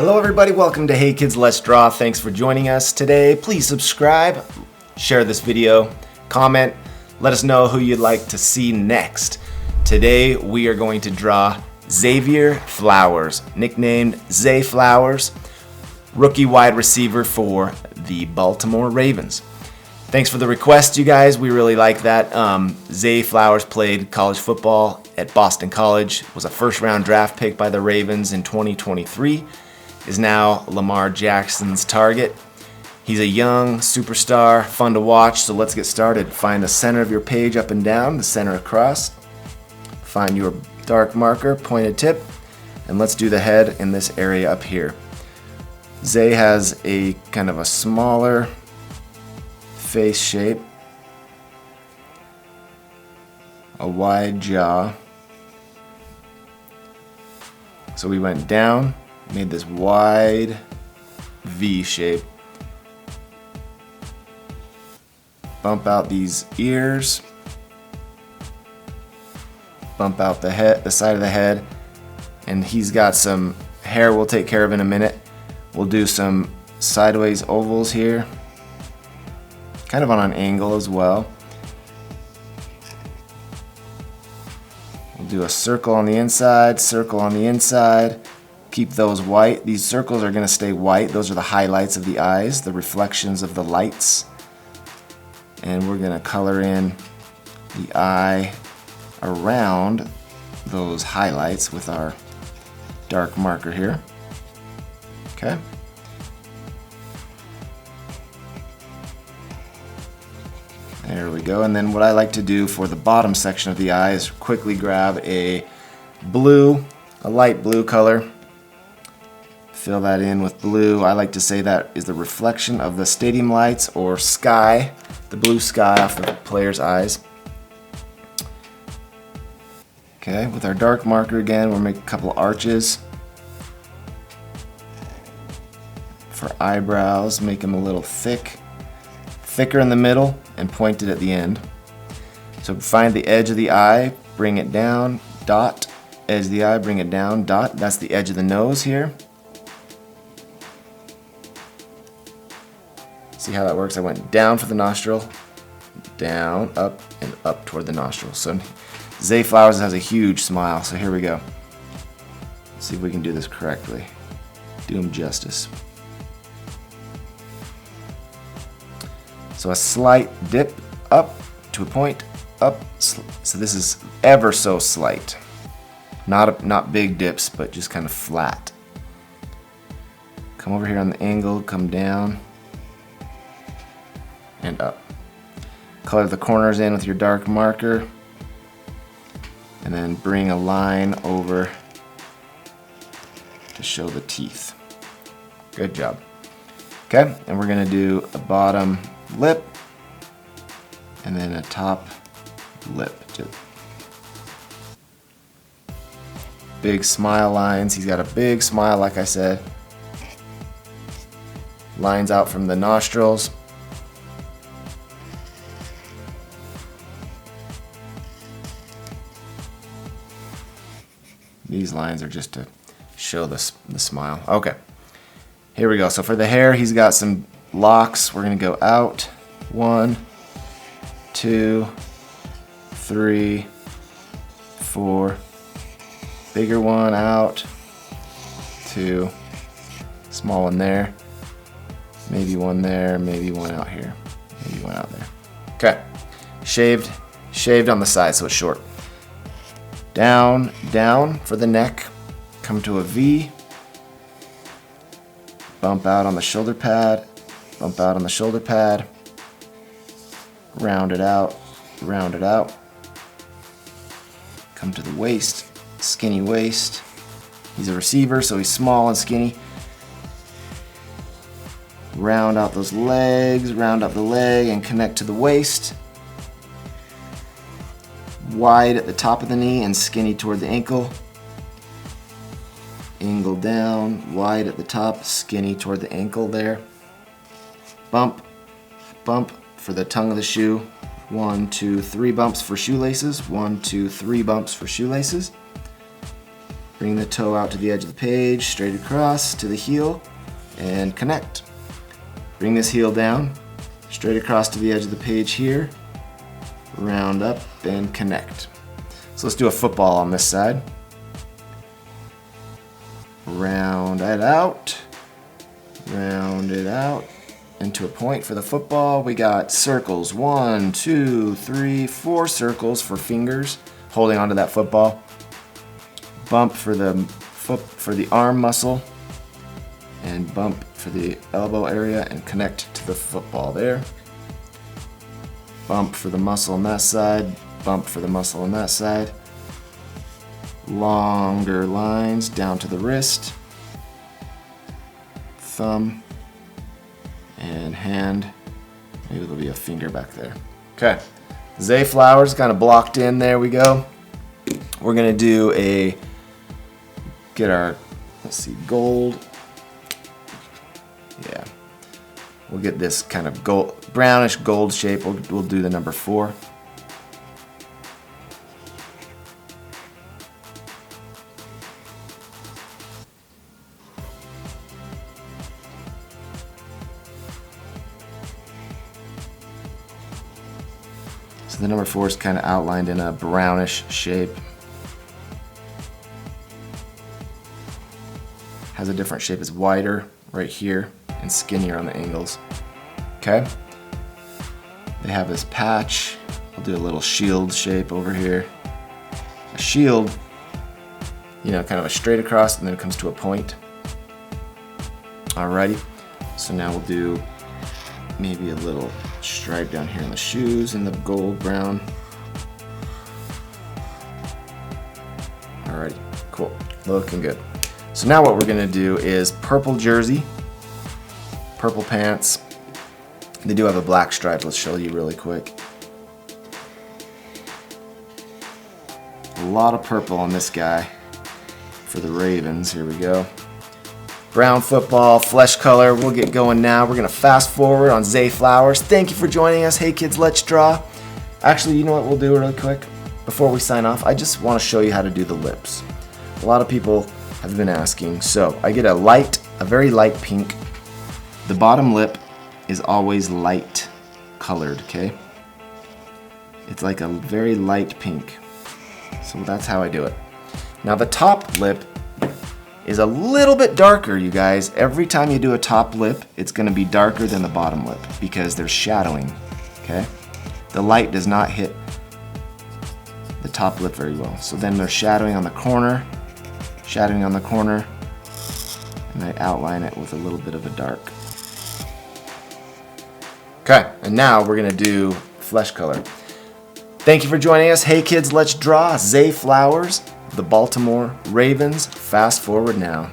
Hello everybody, welcome to Hey Kids Let's Draw. Thanks for joining us today. Please subscribe, share this video, comment, let us know who you'd like to see next. Today we are going to draw Xavier Flowers, nicknamed Zay Flowers, rookie wide receiver for the Baltimore Ravens. Thanks for the request, you guys. We really like that. Zay Flowers played college football at Boston College, was a first-round draft pick by the Ravens in 2023, is now Lamar Jackson's target. He's a young superstar, fun to watch, so let's get started. Find the center of your page up and down, the center across. Find your dark marker, pointed tip, and let's do the head in this area up here. Zay has a kind of a smaller face shape, a wide jaw. So we went down, made this wide V shape. Bump out these ears. Bump out the head, the side of the head, and he's got some hair we'll take care of in a minute. We'll do some sideways ovals here, kind of on an angle as well. We'll do a circle on the inside, circle on the inside. Keep those white. These circles are going to stay white. Those are the highlights of the eyes, the reflections of the lights. And we're going to color in the eye around those highlights with our dark marker here. Okay. There we go. And then what I like to do for the bottom section of the eye is quickly grab a blue, a light blue color. Fill that in with blue. I like to say that is the reflection of the stadium lights or sky, the blue sky off the player's eyes. Okay, with our dark marker again, we'll make a couple arches. For eyebrows, make them a little thicker in the middle and pointed at the end. So find the edge of the eye, bring it down, dot, edge of the eye, bring it down, dot. That's the edge of the nose here. See how that works? I went down for the nostril, down, up, and up toward the nostril. So Zay Flowers has a huge smile, so here we go. Let's see if we can do this correctly. Do him justice. So a slight dip up to a point, up. So this is ever so slight. Not big dips, but just kind of flat. Come over here on the angle, come down, and up. Color the corners in with your dark marker, and then bring a line over to show the teeth. Good job. Okay, and we're gonna do a bottom lip and then a top lip. Big smile lines. He's got a big smile, like I said. Lines out from the nostrils. These lines are just to show the smile. Okay, here we go. So for the hair, he's got some locks. We're gonna go out. 1, 2, 3, 4. Bigger one out. 2. Small one there. Maybe one there. Maybe one out here. Maybe one out there. Okay. Shaved on the side so it's short. Down, down for the neck. Come to a V. Bump out on the shoulder pad. Bump out on the shoulder pad. Round it out. Round it out. Come to the waist. Skinny waist. He's a receiver, so he's small and skinny. Round out those legs. Round out the leg and connect to the waist. Wide at the top of the knee and skinny toward the ankle. Angle down, wide at the top, skinny toward the ankle there. Bump, bump for the tongue of the shoe. 1, 2, 3 bumps for shoelaces. 1, 2, 3 bumps for shoelaces. Bring the toe out to the edge of the page, straight across to the heel, and connect. Bring this heel down, straight across to the edge of the page here, round up, and connect. So let's do a football on this side. Round it out, into a point for the football. We got circles, 1, 2, 3, 4 circles for fingers, holding onto that football. Bump for the arm muscle, and bump for the elbow area, and connect to the football there. Bump for the muscle on that side, bump for the muscle on that side. Longer lines down to the wrist, thumb, and hand. Maybe there'll be a finger back there. Okay, Zay flowers kind of blocked in. There we go. We're gonna do get our, let's see, gold. Yeah, we'll get this kind of brownish gold shape. We'll do the number 4. So the number 4 is kind of outlined in a brownish shape. Has a different shape. It's wider right here and skinnier on the angles. Okay. They have this patch. I'll do a little shield shape over here. A shield, kind of a straight across, and then it comes to a point. Alrighty. So now we'll do maybe a little stripe down here in the shoes in the gold brown. Alrighty, cool, looking good. So now what we're gonna do is purple jersey, purple pants. They do have a black stripe. Let's show you really quick. A lot of purple on this guy for the Ravens. Here we go. Brown football, flesh color. We'll get going now. We're gonna fast forward on Zay Flowers. Thank you for joining us. Hey kids, let's draw. Actually, you know what we'll do really quick? Before we sign off, I just wanna show you how to do the lips. A lot of people have been asking. So I get a very light pink. The bottom lip is always light colored, okay? It's like a very light pink. So that's how I do it. Now the top lip is a little bit darker, you guys. Every time you do a top lip, it's gonna be darker than the bottom lip because there's shadowing, okay? The light does not hit the top lip very well. So then there's shadowing on the corner, and I outline it with a little bit of a dark. Okay, and now we're gonna do flesh color. Thank you for joining us. Hey kids, let's draw. Zay Flowers, the Baltimore Ravens. Fast forward now.